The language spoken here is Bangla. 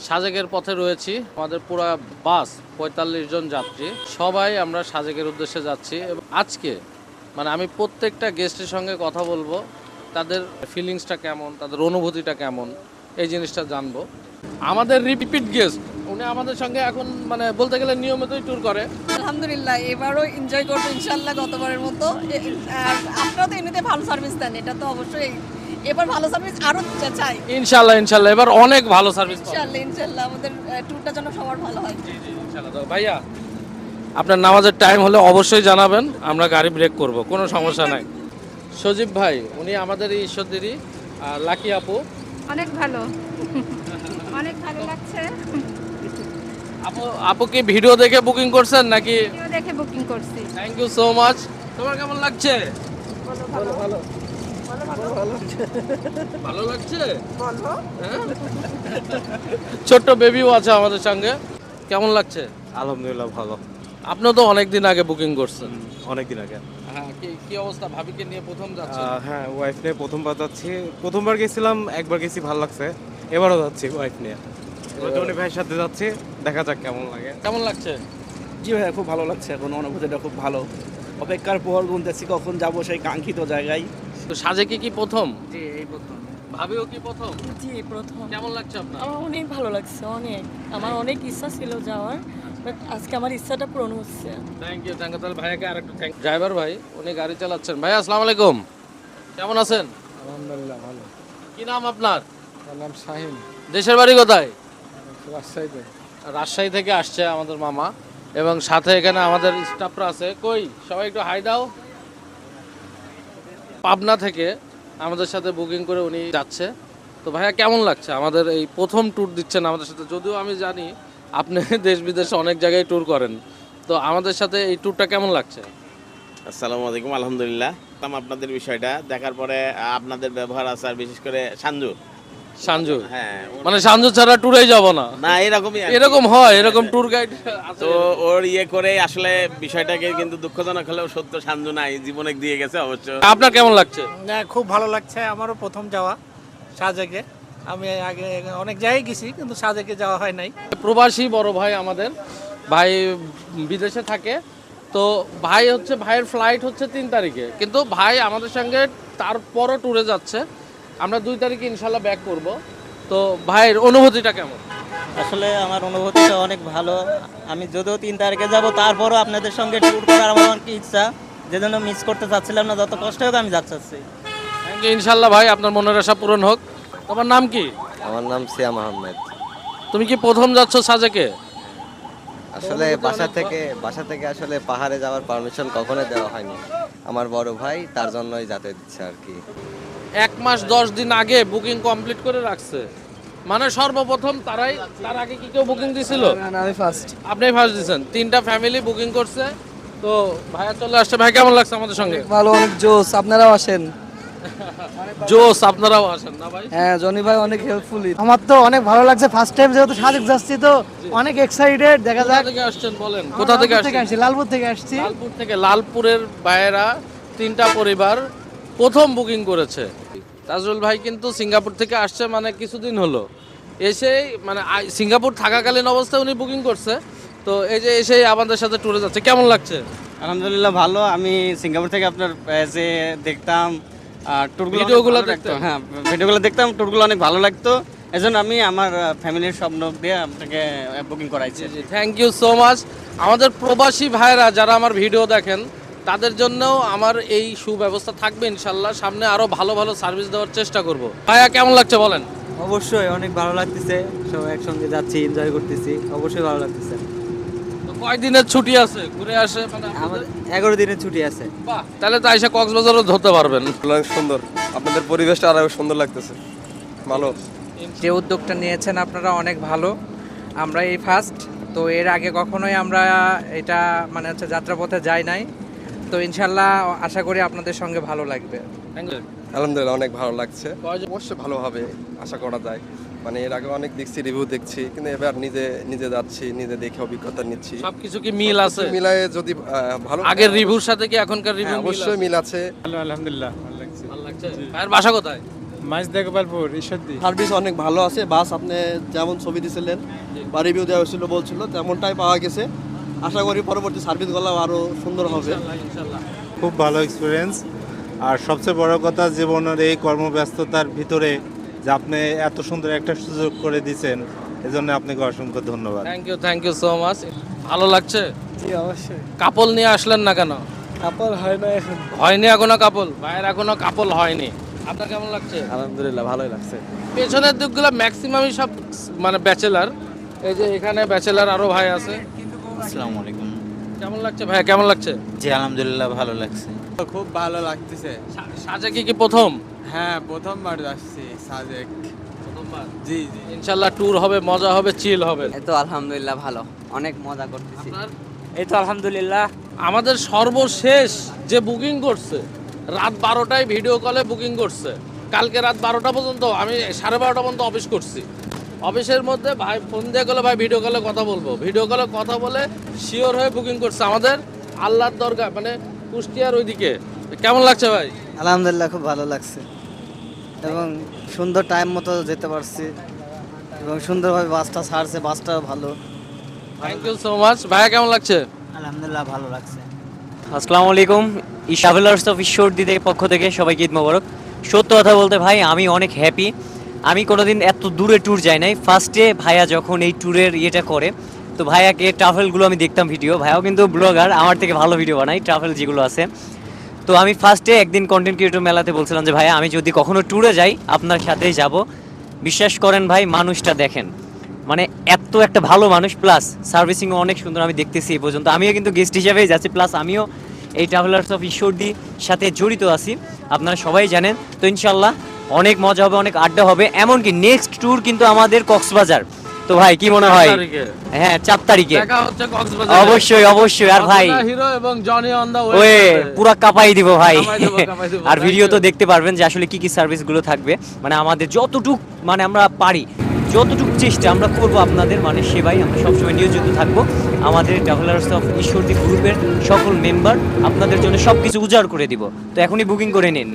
সাজেকের পথে রয়েছি। আমাদের পুরো বাস ৪৫ জন যাত্রী, সবাই আমরা সাজেকের উদ্দেশ্যে যাচ্ছি। এবং আজকে মানে আমি প্রত্যেকটা গেস্টের সঙ্গে কথা বলবো, তাদের ফিলিংসটা কেমন, তাদের অনুভূতিটা কেমন, এই জিনিসটা জানবো। আমাদের রিপিট গেস্ট, উনি আমাদের সঙ্গে এখন মানে বলতে গেলে নিয়মিতই ট্যুর করে। আলহামদুলিল্লাহ, এবারও এনজয় করবো ইনশাল্লাহ গতবারের মতো। আর আপনারা তো এমনিতে ভালো সার্ভিস দেন, এটা তো অবশ্যই এবার ভালো সার্ভিস আরও চাই। ইনশাল্লাহ ইনশাল্লাহ এবার অনেক ভালো সার্ভিস। ইনশাল্লাহ ইনশাল্লাহ আমাদের ট্যুরটা যেন সবার ভালো হয়। ইনশাল্লাহ। তো ভাইয়া, আপনার নামাজের টাইম হলে অবশ্যই জানাবেন, আমরা গাড়ি ব্রেক করব, কোনো সমস্যা নাই। সজীব ভাই, উনি আমাদের এই ঈশ্বরদেরই লাকি আপু। অনেক ভালো, অনেক ভালো লাগছে। আপু কি ভিডিও দেখে বুকিং করছেন নাকি? ভিডিও দেখে বুকিং করছি। Thank you so much. তোমার কেমন লাগছে? ভালো ভালো ভালো লাগছে? হ্যাঁ? ছোট্ট বেবিও আছে আমাদের সঙ্গে। কেমন লাগছে? আলহামদুলিল্লাহ ভালো। আপনিও তো অনেকদিন আগে বুকিং করছেন। অনেকদিন আগে। হ্যাঁ, কি অবস্থা? ভাবিকে নিয়ে প্রথম যাচ্ছেন? হ্যাঁ, ওয়াইফ নিয়ে প্রথমবার যাচ্ছি। প্রথমবার গেছিলাম, একবার গেছি, ভালো লাগছে। এবারও যাচ্ছি ওয়াইফ নিয়ে। জনি ভাইয়ের সাথে যাচ্ছি, দেখা যাক কেমন লাগে। কেমন লাগছে? জি ভাইয়া, খুব ভালো লাগছে। এখন অনুভূতিটা খুব ভালো। অপেক্ষার পর গুনতেছি কখন যাব সেই কাঙ্ক্ষিত জায়গায়। তো সাজেকে কি প্রথম? জি এই প্রথম। ভাবিও কি প্রথম? জি প্রথম। কেমন লাগছে আপনার? আমার অনেক ভালো লাগছে, অনেক। আমার অনেক ইচ্ছা ছিল যাওয়ার, বাট আজকে আমার ইচ্ছাটা পূরণ হচ্ছে। Thank you. তাহলে ভাইয়াকে আরেকটু থ্যাংক। ড্রাইভার ভাই, উনি গাড়ি চালাচ্ছেন। ভাই আসসালামু আলাইকুম, কেমন আছেন? আলহামদুলিল্লাহ ভালো। কি নাম আপনার? আমার নাম শাহিন, দেশের বাড়ি কোথায়? রাজশাহীতে। রাজশাহী থেকে আসছে আমাদের মামা, এবং সাথে এখানে আমাদের স্টাফরা আছে। কই সবাই একটু হাই দাও। পাবনা থেকে আমাদের সাথে বুকিং করে উনি যাচ্ছে। তো ভাইয়া কেমন লাগছে? আমাদের এই প্রথম ট্যুর দিচ্ছেন আমাদের সাথে, যদিও আমি জানি আপনি দেশ বিদেশে অনেক জায়গায় ট্যুর করেন। তো আমাদের সাথে এই ট্যুরটা কেমন লাগছে? আসসালামু আলাইকুম। আলহামদুলিল্লাহ। আপনাদের বিষয়টা দেখার পরে আপনাদের ব্যবহার আচার, বিশেষ করে সানজু, হ্যাঁ মানে সানজু ছাড়া ট্যুরেই যাব না, না এরকমই আর কি। এরকম হয়, এরকম ট্যুর গাইড তো ওর করে আসলে বিষয়টাকে কিন্তু দুঃখজনক হলেও সত্য, সানজু নাই, জীবনে দিয়ে গেছে অবশ্য। আপনার কেমন লাগছে? না, খুব ভালো লাগছে। আমারও প্রথম যাওয়া সাজেকে। আমি আগে অনেক জায়গায় গেছি, কিন্তু সাজেকে যাওয়া হয় নাই। প্রবাসী বড় ভাই আমাদের, ভাই বিদেশে থাকে। তো ভাই হচ্ছে, ভাইয়ের ফ্লাইট হচ্ছে 3 তারিখে, কিন্তু ভাই আমাদের সঙ্গে তারপরও ট্যুরে যাচ্ছে। আমরা 2 তারিখে ইনশাল্লাহ ব্যাক করব। তো ভাইয়ের অনুভূতিটা কেমন? আসলে আমার অনুভূতিটা অনেক ভালো। আমি যদিও 3 তারিখে যাব, তারপরও আপনাদের সঙ্গে ট্যুর করার আমার অনেক ইচ্ছা, যেজন্য মিস করতে চাচ্ছিলাম না। যত কষ্ট হোক আমি যাচ্ছি। Thank you. ইনশাল্লাহ ভাই, আপনার মনের আশা পূরণ হোক। তোমার নাম কি? আমার নাম সিয়াম আহমেদ। তুমি কি প্রথম যাচ্ছ সাজেকে? আসলে বাসা থেকে আসলে পাহাড়ে যাওয়ার পারমিশন কখনোই দেওয়া হয়নি। আমার বড় ভাই, তার জন্যই যেতে দিচ্ছে আর কি। 1 মাস 10 দিন আগে বুকিং কমপ্লিট করে রাখছে, মানে সর্বপ্রথম তারাই। তার আগে কি কেউ বুকিং দিছিল? আমি ফার্স্ট। আপনি ফার্স্ট দিয়েছেন। 3টা ফ্যামিলি বুকিং করছে। তো ভাইয়া চলে আসছে। ভাই কেমন লাগছে আমাদের সঙ্গে? ভালো, অনেক জোস। আপনারাও আসেন। জোস, আপনারাও আসেন না ভাই? হ্যাঁ, জনি ভাই অনেক হেল্পফুলি। আমার তো অনেক ভালো লাগছে। ফার্স্ট টাইম যেহেতু সাজেক যাচ্ছি, তো অনেক এক্সাইটেড। দেখা কোথা যাক। থেকে আসছেন বলেন? কোথা থেকে আসছেন? লালপুর থেকে আসছি। লালপুর থেকে। লালপুরের ভাইয়েরা 3টা পরিবার প্রথম বুকিং করেছে। তাজরুল ভাই কিন্তু সিঙ্গাপুর থেকে আসছে, মানে কিছুদিন হলো এসেই, মানে সিঙ্গাপুর থাকাকালীন অবস্থায় উনি বুকিং করছে। তো এই যে এসেই আমাদের সাথে ট্যুরে যাচ্ছে। কেমন লাগছে? আলহামদুলিল্লাহ ভালো। আমি সিঙ্গাপুর থেকে আপনার যে দেখতাম ভিডিওগুলো দেখতাম। হ্যাঁ, ভিডিওগুলো দেখতাম, ট্যুরগুলো অনেক ভালো লাগতো। এজন্য আমি আমার ফ্যামিলির স্বপ্ন দিয়ে আপনাকে বুকিং করাইছি। Thank you so much. আমাদের প্রবাসী ভাইরা যারা আমার ভিডিও দেখেন, তাদের জন্যও আমার এই সুব্যবস্থা থাকবে ইনশাল্লাহ। সামনে আরো ভালো ভালো সার্ভিস দেওয়ার চেষ্টা করব। ভাইয়া কেমন লাগছে বলেন? অবশ্যই অনেক ভালো লাগতেছে। সবাই একসঙ্গে যাচ্ছি, এনজয় করতেছি, অবশ্যই ভালো লাগতেছে। তো কয় দিনের ছুটি আছে? ঘুরে আসে মানে আমার 11 দিনের ছুটি আছে। বাহ, তাহলে তো আইসা কক্সবাজারও ধরতে পারবেন। অনেক সুন্দর, আপনাদের পরিবেশটা আরো সুন্দর লাগতেছে। ভালো। যে উদ্যোগটা নিয়েছেন আপনারা অনেক ভালো। আমরা এই ফার্স্ট, তো এর আগে কখনোই আমরা এটা মানে হচ্ছে যাত্রাপথে যাই নাই। তো ইনশাল্লাহ আশা করি আপনাদের সঙ্গে ভালো লাগবে। Thank you. আলহামদুলিল্লাহ অনেক ভালো লাগছে। অবশ্যই ভালো হবে আশা করা যায়। মানে এর আগে অনেক দেখছি, রিভিউ দেখছি, কিন্তু এবার নিজে যাচ্ছি, নিজে দেখে অভিজ্ঞতা নিচ্ছি। সবকিছু কি মিল আছে? মিলায়ে যদি ভালো, আগের রিভিউর সাথে কি এখনকার রিভিউ অবশ্যই মিল আছে। ভালো, আলহামদুলিল্লাহ ভালো লাগছে। ভালো লাগছে। ভাইয়ের বাসা কোথায়? মাছ দেখভালপুর ঈশ্বরদী। সার্ভিস অনেক ভালো আছে, বাস আপনি যেমন ছবি দিয়েছিলেন বা রিভিউ দেওয়া হয়েছিল বলছিল তেমনটাই পাওয়া গেছে। আশা করি পরবর্তী সার্ভিসগুলো আরও সুন্দর হবে। খুব ভালো এক্সপিরিয়েন্স। আর সবচেয়ে বড় কথা, জীবনের এই কর্মব্যস্ততার ভিতরে যে আপনি এত সুন্দর একটা সুযোগ করে দিয়েছেন, এজন্য আপনাকে অসংখ্য ধন্যবাদ। Thank you so much. ভালো লাগছে? জি অবশ্যই। কাপল নিয়ে আসলেন না কেন? কাপল হয় না এখন। হয়নি এখনো কাপল? ভাইয়ের এখনো কাপল হয়নি। আপনার কেমন লাগছে? আলহামদুলিল্লাহ ভালোই লাগছে। পেছনের দিকগুলো ম্যাক্সিমামই সব মানে ব্যাচেলার। এই যে এখানে ব্যাচেলার আরো ভাই আছে। আসসালামু আলাইকুম। কেমন লাগছে ভাই, কেমন লাগছে? জি আলহামদুলিল্লাহ ভালো লাগছে। খুব ভালো লাগতেছে। সাজেকে কি প্রথম? হ্যাঁ, প্রথমবার আসছি সাজেক। প্রথমবার? জি জি। ইনশাল্লাহ ট্যুর হবে, মজা হবে, চিল হবে। এই তো আলহামদুলিল্লাহ ভালো, অনেক মজা করতেছি। আপনার? এই তো আলহামদুলিল্লাহ। আমাদের সর্বশেষ যে বুকিং করছে রাত 12টায় ভিডিও কলে বুকিং করছে। কালকে রাত 12টা পর্যন্ত, আমি 12:30 পর্যন্ত অফিস করছি। অফিসের মধ্যে ভাই ফোন দিয়ে গেলে ভাই ভিডিও কলে কথা বলবো, ভিডিও কলে কথা বলে শিওর হয়ে বুকিং করছে আমাদের আল্লাহর দরগা মানে কুষ্টিয়ার ওইদিকে। কেমন লাগছে ভাই? আলহামদুলিল্লাহ খুব ভালো লাগছে এবং সুন্দর টাইম মতো যেতে পারছি এবং সুন্দরভাবে বাসটা ছাড়ছে, বাসটাও ভালো। Thank you so much. ভাইয়া কেমন লাগছে? আলহামদুলিল্লাহ ভালো লাগছে। আসসালামু আলাইকুম, ট্রাভেলার্স অফ ঈশ্বরদীদের পক্ষ থেকে সবাইকে ঈদ মোবারক। সত্য কথা বলতে ভাই আমি অনেক হ্যাপি। আমি কোনোদিন এত দূরে ট্যুর যাই নাই। ফার্স্টে ভাইয়া যখন এই ট্যুরের ইয়েটা করে, তো ভাইয়াকে ট্রাভেলগুলো আমি দেখতাম ভিডিও, ভাইয়াও কিন্তু ব্লগার, আমার থেকে ভালো ভিডিও বানাই ট্রাভেল যেগুলো আছে। তো আমি ফার্স্টে একদিন কন্টেন্ট ক্রিয়েটর মেলাতে বলছিলাম যে ভাইয়া আমি যদি কখনো ট্যুরে যাই আপনার সাথেই যাব। বিশ্বাস করেন ভাই, মানুষটা দেখেন, মানে এত একটা ভালো মানুষ, প্লাস সার্ভিসিংও অনেক সুন্দর আমি দেখতেছি এই পর্যন্ত। আমিও কিন্তু গেস্ট হিসেবেই যাচ্ছি, প্লাস আমিও এই ট্রাভেলার্স অফ ঈশ্বরদীর সাথে জড়িত আছি, আপনারা সবাই জানেন। তো ইনশাল্লাহ অনেক মজা হবে, অনেক আড্ডা হবে। এমনকি নেক্সট ট্যুর কিন্তু আমাদের কক্সবাজার। তো ভাই কি মনে হয়? হ্যাঁ 4 তারিখে দেখা হচ্ছে কক্সবাজারে। অবশ্যই অবশ্যই। আর ভাই হিরো এবং জনি অন দা ওয়ে পুরা কাপাই দিব ভাই। কাপাই দিব। আর ভিডিও তো দেখতে পারবেন যে আসলে কি কি সার্ভিসগুলো থাকবে, মানে আমাদের যতটুক মানে আমরা পারি, যতটুকু চেষ্টা আমরা করবো আপনাদের মানে সেবাই আমরা সবসময় নিয়োজিত থাকবো। আমাদের ট্রাভেলার্স অফ ঈশ্বরদী গ্রুপের সকল মেম্বার আপনাদের জন্য সব কিছু উজাড় করে দিব। তো এখনই বুকিং করে নিন।